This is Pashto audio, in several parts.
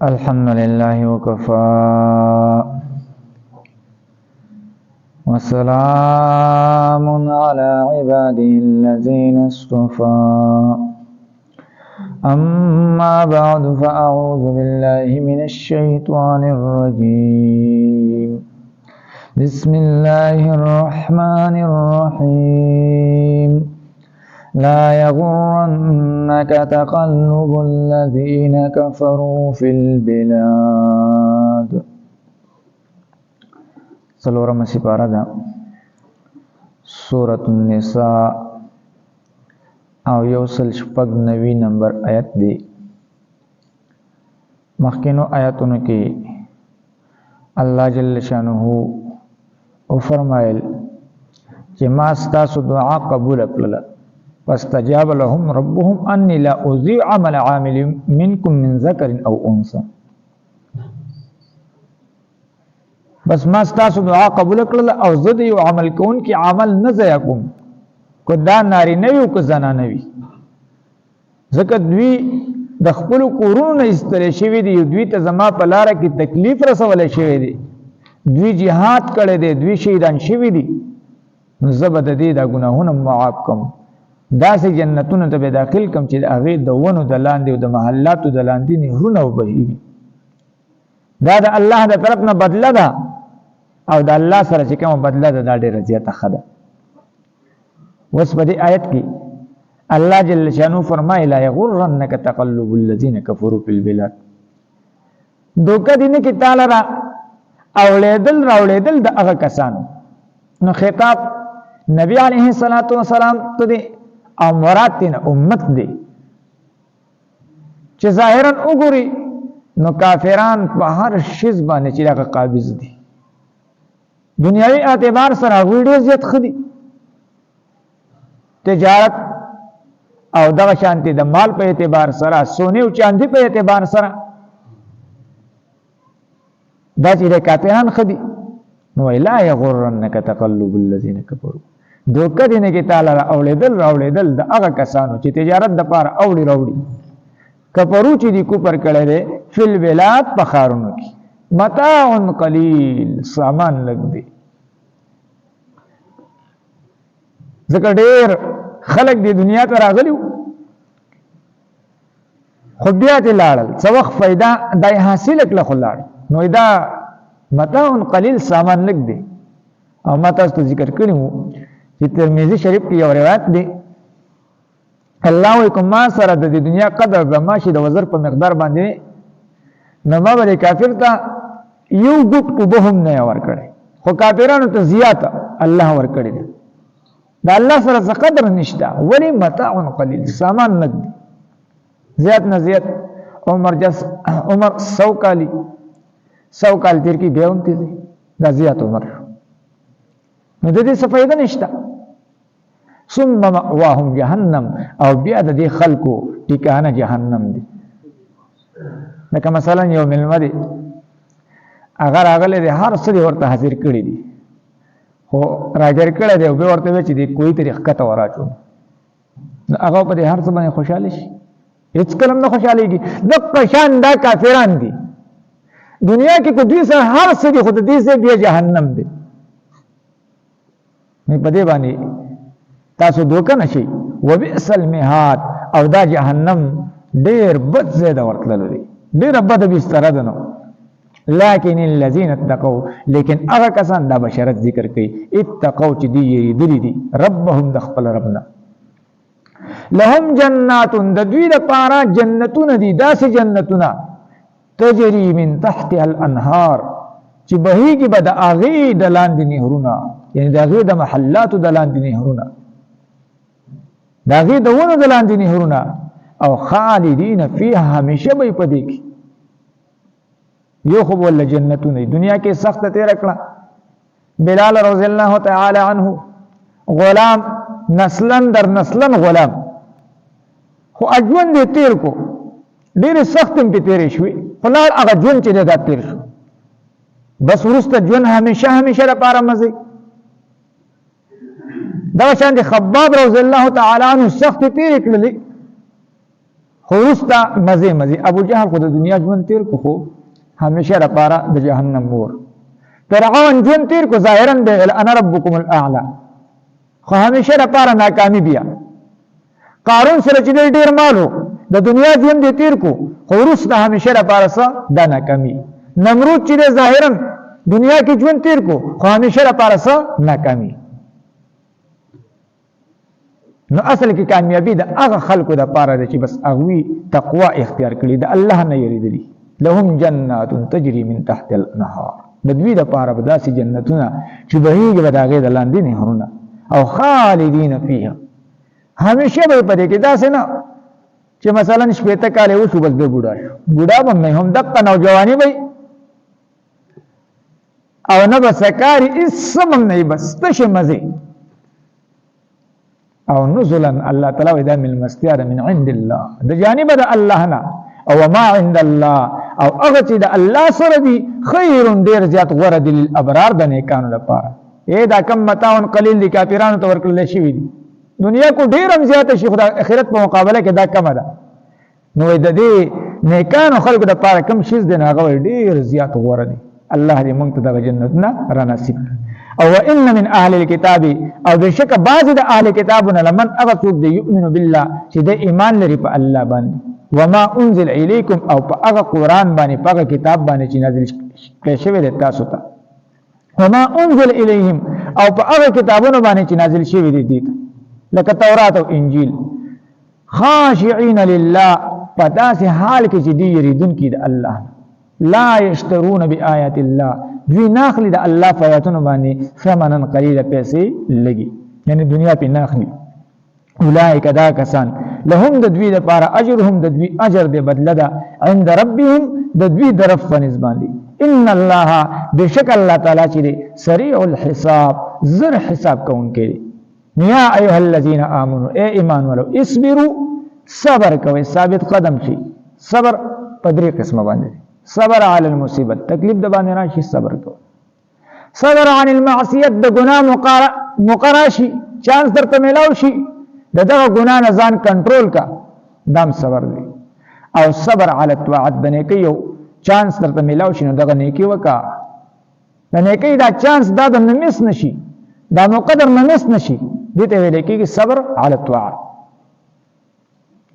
الحمد لله وكفى وسلام على عباده الذين اصطفى أما بعد فأعوذ بالله من الشيطان الرجيم بسم الله الرحمن الرحيم لا يغرنك تقلب الذين كفروا في البلاد. سلورم سپارہ دا سورة النساء او یوصل شپږ 90 نمبر آیت دی. مخکینو آیاتونو کې الله جل شانه او فرمایل چې ما ستاسو دعا قبول کړله فاستجاب لهم ربهم انی لا اضيع عمل عامل منکم من ذکر او انثى. بس ما ستاسو دعا قبول کړله او زه د یو عمل کوون کې عمل نه ضایع کوم، کو دا ناری نه وي او که زنانه وي، ځکه دوی د خپل کورونو نه ایستلی شوي دي، دوی ته زما په لاره کې تکلیف رسولی شوی دی، دوی جهاد کړی دی، دوی شهیدان شوي دي، نو زه به د دې دا ګناهونه معاف کوم، داسې جنتونو ته به داخل کم چې د هغې د ونو د لاندې او د محلاتو د لاندې نهرونه وبهیږي. دا د الله د طرف نه بدله ده او د الله سره چې کومه بدله ده دا ډېره زیاته ښه ده. اوس په دې آیت کې الله جل شانو فرمایي لا یغرنک تقلب الذین کفروا فی البلاد. دوکه دې نه کې تعالی را راوړېدل د هغه کسانو. نو خطاب نبی علیه الصلاۃ والسلام ته دی او مراد تینا امت دی چې ظاهرا وګوري نو کافران په هر شیز باندې چې هغه قابض دي، دنیوي اعتبار سره هغوی ډېر زیات ښه دي، تجارت او دغه شانتي د مال په اعتبار سره، سونې او چاندي په اعتبار سره دا چې د کافران ښه دي. نو لا یغرنک تقلب الذین کفروا، دوکه دې نه کې تعالی راوړېدل د هغه کسانو چې تجارت دپاره راوړي کفرو چې دي کفر کړی دی فی البلاد په ښارونو کې، متاع قلیل سامان لږ دی، ځکه ډېر خلک دې دنیا ته راغلي وو خو بیا ترې لاړل، څه وخت فایده دا یې حاصله کړه خو لاړ. نو دا متاع قلیل سامان لږ دی. او ما تاسو ته ذکر کړی وو چې ترمذی شریف کې یو روایت دی، الله وایي که ما سره د دنیا قدر به ماشي د وزر په مقدار باندې نو ما به کافر ته یو ګوټ اوبه هم نه ورکړی، خو کافرانو ته زیاته الله ورکړی دی. د الله سره څه قدر نشته، ولې متاع قلیل سامان لږ دی، زیات نه زیات عمر 100 کال تیر کی بیا هم تیزی دا زیات عمر، نو د دې څه فایده نشته. ثم مأواهم جهنم، او بیا د دې خلکو ټکانه جهنم دی. لکه مثلا یو مېلمه دی هغه راغلی دی، هر څه ورته حاضر کړي دي، خو راګر کړی دی او بیا ورته وایي چې دې کوی ته ښکته وراچوم، نو هغه په دې هر څه باندې خوشحاله شي؟ هېڅ کله هم نه خوشحالېږي. دقه شان دا کافران دي، دنیا کې که دوی سره هر څه دي خو د دې ځای بیا جهنم دی. نو په دې باندې تاسو دوکه نشئ. وبئس المهاد، او دا جهنم ډېر بد ځای د ورتللو دی، ډېره بده بستره ده. نو لیکن الذین اتقوا، لیکن هغه کسان دا بشارت ذکر کوي اتقوا چې دوی یېرېدلي دي ربهم د خپل رب نه، لهم جنات، د دوی لپاره جنتونه دي، داسې جنتونه تجری من تحتها الانهار چې بهیږي به د هغې د لاندې نهرونه، یعنی د هغې د محلاتو د لاندې نهرونه، د هغې د ونو د لاندې نهرونه، او خالدین فیها، همیشه به یې په دې کې. یو خو به ولله جنتونه دنیا کې سخته تېره کړه. بلال رضی الله تعالی عنه غلام نسلن در نسلن غلام، خو ژوند یې تېر کو، ډېرې سختې هم پې تېرې شوې، خو لاړ هغه ژوند چې دی دا تېر شو، بس وروسته ژوند همیشه لپاره مزې. دغه شان د خباب رضی الله تعالی عنه سختې تېرې کړلې، خو وروسته مزې مزې ابو جهل خو د دنیا ژوند تیر کو خو همیشه لپاره د جهنم اور. فرعون ژوند تیر کو ظاهرا به انا ربکم الاعلى خو همیشه لپاره ناکامی بیا. قارون سره چې ډیر مالو د دنیا ژوند تیر کو خو وروسته همیشه لپاره څه د ناکامی. نمرود چې ظاهرا دنیا کې ژوند تیر کو خو همیشه لپاره څه ناکامی. نو اصل کې کامیابی د هغه خلکو د پاره ده چې بس هغوی تقوا اختیار کړي د الله نه یریدلي. لهم جنات تجري من تحت الانهار د دوی د پاره به داسې جنتونه چې بهیږي به د هغې د لاندې نهرونه او خالدین فیها همیشه به په دې کې داسې نه چې مثلا شپېته کاله وشو بس به بوډا شو. بوډا به نه هم دقه نوجواني به او نه به سکاري هېڅ هم نه وي بس تشې مزې او نزلا الله تعالی دا مېلمستیا ده من عند الله د جانبه د الله نه او ما عند الله او هغه چې د الله سره دي خیر ډېر زیات غوره دي للابرار د نیکانو لپاره. دا کم متاع قلیل دي کافرانو ته ورکړل شوي دي. دنیا کو ډېر هم زیاته شي خو د آخرت په مقابله کې دا کمه ده. نو د دې نیکانو خلکو دپاره کم شیز دی نو هغه ډېر زیات غوره دي. الله دې موږ ته دغه جنتونه را نصیب کړي. او ان من اهل الكتاب او بشک بعض د اهل کتابونه لمن هغه څوک دی یؤمن بالله چې د ایمان لري په الله باندې وما انزل الیکم او په هغه قرآن باندې په هغه کتاب باندې چې نازل کړی شوی دی تاسو ته وما انزل الیهم او په هغه کتابونو باندې چې نازل شوی دی دوی ته لکه تورات او انجیل خاشعین لله په داسې حال کې چې دوی یریدونکي د الله لا یشترون بآیات الله دوی ناخلی د الله په آیاتونو باندې ثمنا قلیله پیسې لګي یعنی دنیا پې ناخلی. اولئک دا کسان لهم د دوی دپاره اجرهم د دوی اجر دی بدله ده عند ربهم د دوی د رب په نسبت باندې. ان الله بشک الله تعالی چې دی سریع الحساب زر حساب کوونکی دی. یا ایها الذین آمنوا ای ایمان ولو اصبروا صبر کوئ ثابت قدم شي. صبر په درې قسمه باندې صبر علی المصیبت تکلیف د باندې راشي صبر کو. صبر عن المعصیت د ګناه مقراشي چانس درته میلاو شي دغه ګناه نه ځان کنټرول کا دام صبر دی. او صبر علی الطاعت د نیکۍ یو چانس درته میلاو شي نو دغه نیکي وکا د نیکۍ دا چانس دا د مس نشي دا مقدر مس نشي دې ته ویل کېږي صبر علی الطاعت.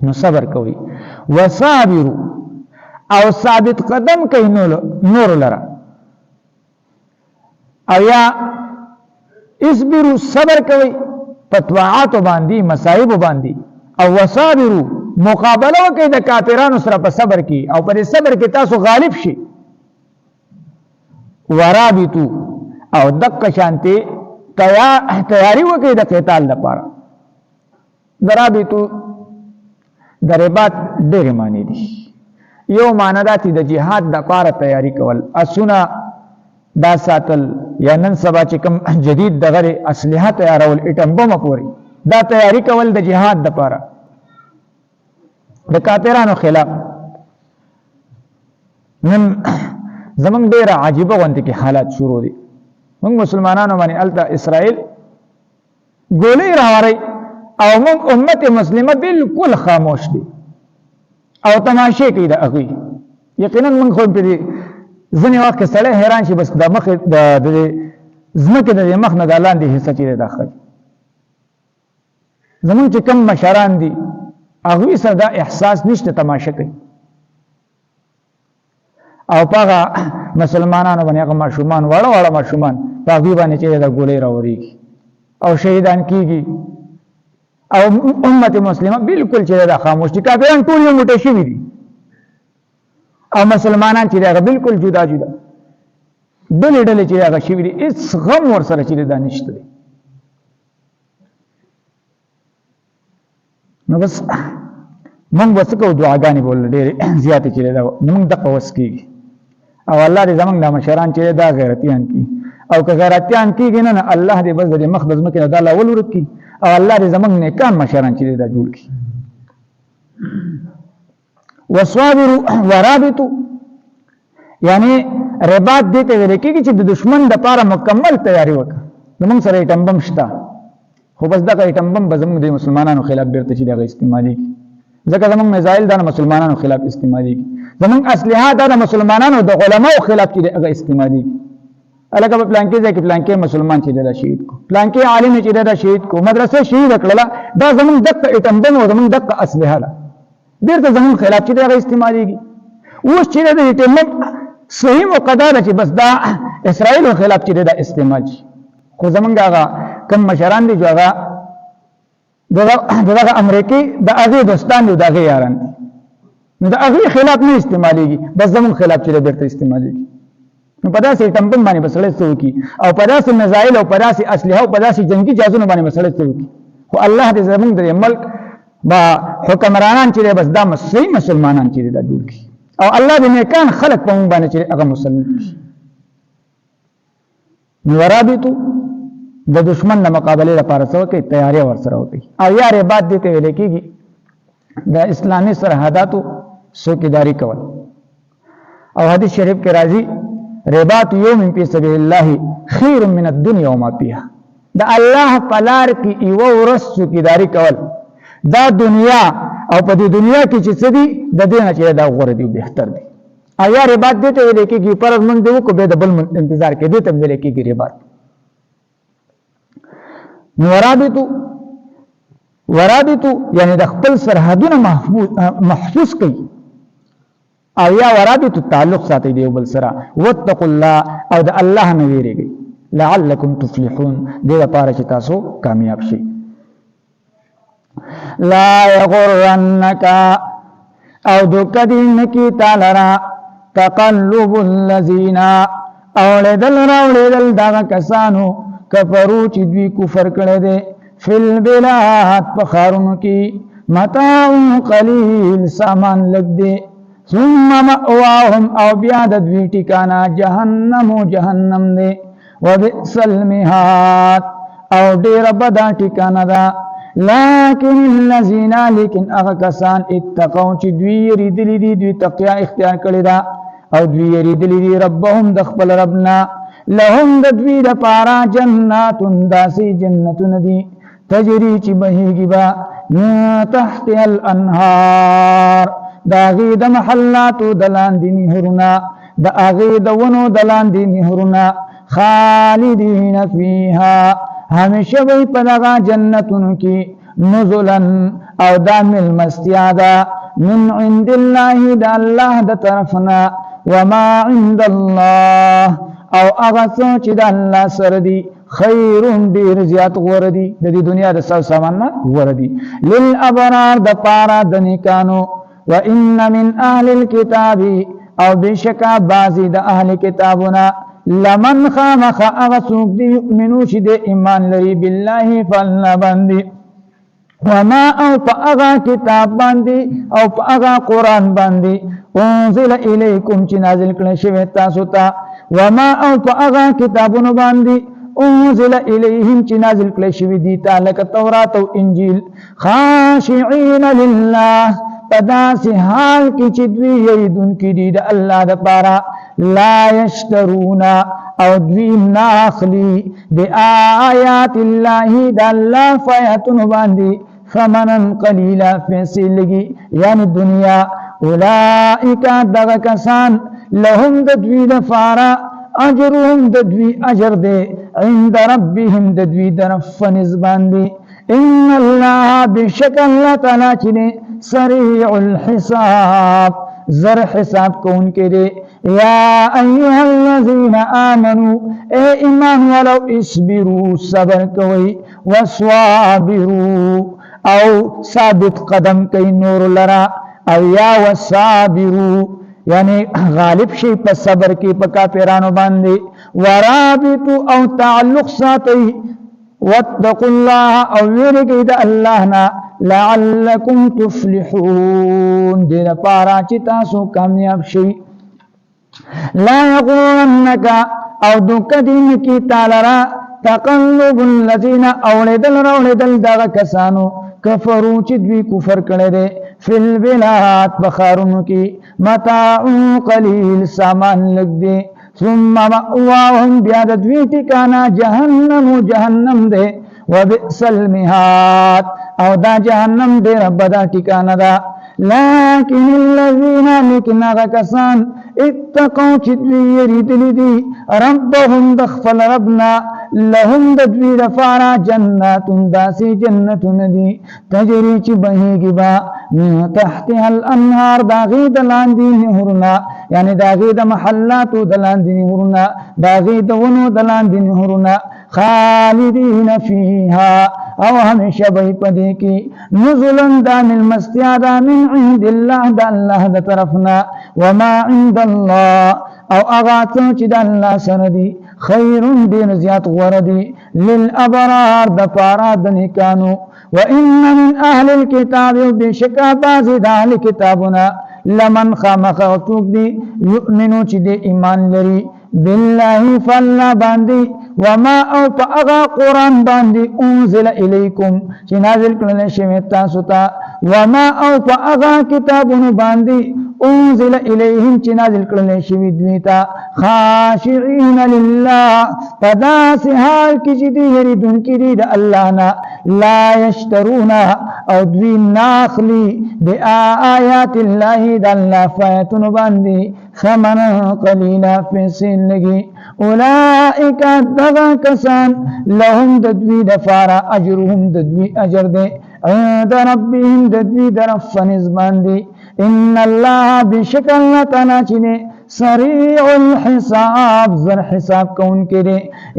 نو صبر کوي وصابروا او ثابت قدم کوي نور لره او یا اصبروا صبر کوي پتواعات باندې مصائب باندې او وصابروا مقابله کوي د کافرانو سره په صبر کې او پر صبر کې تاسو غالب شي. ورابطو او دقه شانتي تیاری وکړي د قتال لپاره. درابطو د رباط ډېرې معنی دي. یو معنی دا چې د جهاد د لپاره تیاری کول اسونه دا ساتل یا نن سبا چې کوم جدید دغه اسلحه تیارول اټم بم پوري دا تیاری کول د جهاد د لپاره د کافرانو خلاف. نن زمونږ ډېره عجیبه غوندې کې حالات شروع دي. موږ مسلمانانو باندې هلته اسرائیل ګولۍ راوړی او موږ امت مسلمه بالکل خاموش دي او تماشې کوي د هغوی. یقینا موږ خو پرې ځینې وخت کې سړی حیران شي بس د مخې د ځمکې د مخ نه د لاندې حصه چې دی دا ښه زمونږ چې کوم مشران دي هغوی سره دا احساس نشته تماشه کوي او په هغه مسلمانانو باندې هغه ماشومان واړه واړه ماشومان په هغوی باندې چې دا ګولۍ راورېږي او شهیدان کېږي او امت مسلمه بالکل چې دا خاموش دي. کافران ټول یو موټی شوي دي او مسلمانان چې هغه بالکل جدا جدا ډلې ډلې چې هغه شوي دي هېڅ غم ورسره چې دا نشته دی. نو بس موږ به څه کوو دعاګانې به ولله ډېرې زیاتې چې دا موږ دقه وس کېږي او الله دې زموږ دا مشران چې دا غیرتیان کړي او که غیرتیان کېږي نه الله دې بس د مخ د ځمکې نه دا لاول ورک کړي او الله دې زموږ نیکان مشران چې دا جوړ کړي. وصابروا ورابطوا یعنی رباط دې ته ویل کېږي چې د دشمن دپاره مکمل تیاری وکړه. زموږ سره ایټم بم شته خو بس دغه ایټم بم به زموږ د مسلمانانو خلاف بېرته چې دغه استعمالېږي ځکه زمونږ میزایل دا مسلمانانو خلاف استعمالېږي، زمونږ اسلحه دا مسلمانانو د علماو خلاف چې هغه استعمالېږي. الکه په پلانکې ځای کې پلانکې مسلمان چې دا شهید کو، پلانکې عالم چې دا شهید کو، مدرسه شهید کړله، دا زمونږ دغه ایټم بم او زمونږ دغه اسلحه ده، بیرته زمونږ خلاف چې هغه استعمالېږي. اوس چې د ایټم بم صحیح مقدار چې بس دا اسرائیل خلاف چې دا استعمال شي، خو زمونږ هغه کم مشران دي چې هغه دغه امریکای د هغې دوستان دي او د هغې یاران دي، نو د هغې خلاف نه استعمالېږي، بس زمونږ خلاف چې بیرته استعمالېږي. نو په داسې ایټم بم باندې به سړی څه وکړي، او په داسې میزایل او په داسې اسلحه او په داسې جنګي جهازونو باندې به سړی څه وکړي. خو الله دې زمونږ د ملک با حکمرانان چې دی بس دا صحیح مسلمانان چې دی دا جوړ کړي، او الله دې نیکان خلق په موږ باندې چې هغه مسلط کړي. نو ورابطو د دشمن د مقابله لپاره څه وکړي، تیاری ورسره وکړي. او یا رباط دې ته ویل کېږي د اسلامي سرحداتو څوکیداري کول. او حدیث شریف کې راځي رباط یوم فی سبیل الله خیر من الدنیا وما فیها، د الله په لار کې یوه ورځ څوکیداري کول دا دنیا او په دې دنیا کې چې څه دي د دې نه چې دا غوره دي او بهتر دي. او یا رباط دې ته ویل کېږي فرض مونږ دې وکړو بیا د بل انتظار کې دې ته ویل کېږي رباط. نو ورابطو یعنی د خپل سرحدونه محفوظ کوي، او یا ورابطو تعلق ساتي دی بل سره. واتقوا الله او د الله نه ویریږي، لعلکم تفلحون دې لپاره چې تاسو کامیاب شئ. لا یغرنک او دوکدین کی تعالی تقلب الذین اولیدل دغه کسانو کفرو چې دوی کفر کړی دی فی البلاد په ښارونو کې متاع قلیل سامان لږ دی ثم مأواهم او بیا د دوی ټکانه جهنم دی وبئس المهاد او ډېره بده ټکانه ده. لیکن الذین لیکن هغه کسان اتقوا چې دوی یریدلي دي، دوی تقیا اختیار کړې ده او دوی یریدلي دي ربهم د خپل ربنا، لهم د دوی دپاره جنات داسې جنتونه دي تجري چې بهیږي به من تحتها الانهار د هغې د محلاتو د لاندې نهرونه، د هغې د ونو د لاندې نهرونه خالدین فیها همیشه به په دغه جنتونو کې نزلا او دا مېلمستیا ده من عند الله د الله د طرفنا وما عند الله او هغه څه چې د الله سره دي خیر ډېر زیات غوره دي د دې دنیا د ساز سامان نه غوره دي للابرار د پاره د نیکانو. وان من اهل الكتاب او بشکا بعضی د اهل کتابونه لمن خامخ هغه څوک دی یؤمنو چې د ایمان لري بالله فالله باندې وما او په هغه کتاب باندې او په هغه قرآن باندې انزل الیکم چې نازل کړی شوی تاسو ته وما او په هغه کتابونو باندې انزل الیهم چې نازل کړی شوی دي ته لکه تورات او انجیل خاشعین لله په داسې حال کې چې دوی یریدونکي دي د الله دپاره لا یشترون او دوی نه اخلي بآیات الله د الله په آیاتونو باندې ثمنا قلیلا پیسې لږې یعنې دنیا اولئک دغه کسان لهم د دوی دپاره اجرهم د دوی اجر دی عند ربهم د دوی د رب په نزد باندې ان الله بشک الله تعالی چې دی سریع الحساب زر حساب کون کے دے. یا ایها الذین آمنوا اے ایمان ولو اسبروا صبر کوئی وصابروا او ثابت قدم کئی نور لرا او یا وصابروا یعنی غالب شي په صبر کې په کافرانو باندې ورابطو او تعلق ساتي واتقوا الله او ویریږئ د الله نه لعلکم تفلحون دې لپاره چې تاسو کامیاب شئ. لا یغرنک او دوکه دې نه کړي تعالی را تقلب الذین اولیدل دغه کسانو کفرو چې دوی کفر کړی دی فی البلاد په ښارونو کې متاع قلیل سامان لږ دی ثم مأواهم بیا د دوی ټکانه جهنم دی وبئس المهاد او دا جهنم ډېره بده ټکانه ده لكن الذين لكن غكسان اتقوا چدوی یریدلی دی ربهم دخفل ربنا لهم ددوی دفارا جناتون داسی جنتون دی تجری چی بهیگی با من تحتها الانهار داغی دلاندی نهرنا یعنی داغی دا محلاتو دلاندی نهرنا داغی دونو دلاندی نهرنا خالدین فیها او ہمیشہ بہی پدی کی نزلن دا من مستیادا من عند اللہ دا اللہ دا طرفنا وما عند اللہ او اغاتو چی دا اللہ سردی خیر دین زیاد غردی للابرار دا پارا دنکانو وإن من أهل الكتاب بشكا بازي دا أهل كتابنا لمن خامخ وطوك دي يؤمنو چی دي ایمان لري بالله فالله باندي وما او فاغا قرآن باندي انزل إليكم چی نازل کرنے شمیتا ستا وما او فاغا کتابون باندي انزل إليهم چی نازل کرنے شمیدویتا خاشعين لله فداس حال کی جدی یریدون کی دید اللہ نا لا يشترونا او دوی ناخلی بآیات اللہ دا اللہ فایتون باندی ثمنا قلیلا فیسین لگی اولئک دغا کسان لهم ددوی دفارا اجرهم ددوی اجر دے عند ربهم ددوی درف نزمان دی ان اللہ بشکل نتنا چنے سریع الحساب زر حساب کون کرے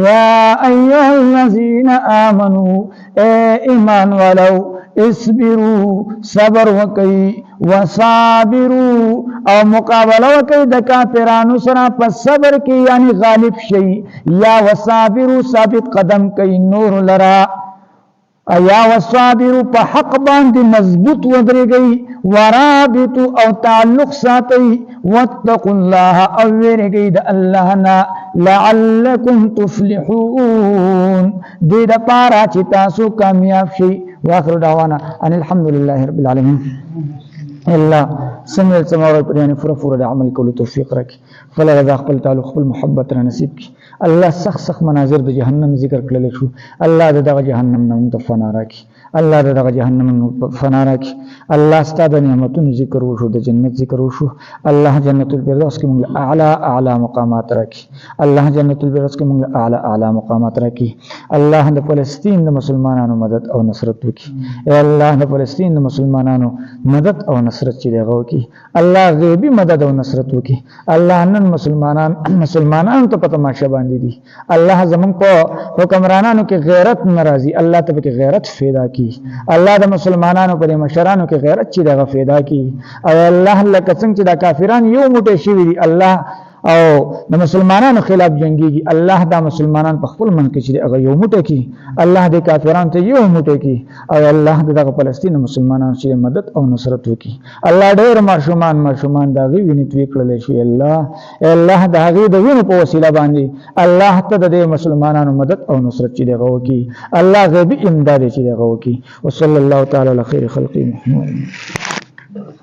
یا ایها الذین آمنوا اے ایمان ولو اسبروا صبر وکئی وصابروا او مقابلہ وکئی دکا پیرانو سرا پس صبر کی یعنی غالب شئی یا وصابروا ثابت قدم کئی نور لرا یا وصابروا پا حق باندی مضبوط ودرے گئی ورابطو او تعلق ساتی واتقوا اللہ او ویرے گئی دا اللہ نا لعلکم تفلحون دی دا پارا چی تاسو کامیاب شئی واخر دعوانا ان الحمدللہ رب العالمین اللہ سمع السماوات پر یعنی فرفور دا عمل کولو توفیق رکھی فلا رضا خپل تعلق خپل محبت را نصیب کی اللہ سخت سخت مناظر دا جہنم ذکر کلل شو اللہ دا جہنم نمونتا فنا راکی اللہ دا جہنم فنا راکی اللہ ستا دا نعمتون ذکر وشو دا جنت ذکر وشو اللہ جنت الفردوس کی منگل اعلی مقامات راکی اللہ جنت الفردوس کی منگل اعلی مقامات راکی اللہ دا فلسطین دا مسلمانانو مدد او نصرت وکی اے اللہ دا فلسطین دا مسلمانانو مدد او نصرت چی دیغو کی اللہ غیبی مدد او نصرت وکی اللہ نن مسلمانان تو پتہ ماشا باندی دی اللہ زمان کو حکمرانانو کی غیرت نرازی اللہ تب کی غیرت فیدا کی اللہ دا مسلمانانو پر مشرانو کی غیرت چی دا فیدا کی او اللہ لکه څنګه چې دا کافران یو موټی شوي دي الله او د مسلمانانو خلاف جنگیږي الله دا مسلمانان په خپل من کې چې هغه یو موټی کی الله د کافرانو ته یو موټی کی او الله دغه فلسطین مسلمانانو چې مدد او نصرت وکي الله ډېر ماشومان دا غي ویني توی کړل شي الله دا غي د وینو په وسیله باندې الله ته د مسلمانانو مدد او نصرت چې دغه وکي الله غیبی امداد چې دغه وکي وصلی الله تعالی علی خیر خلق محمد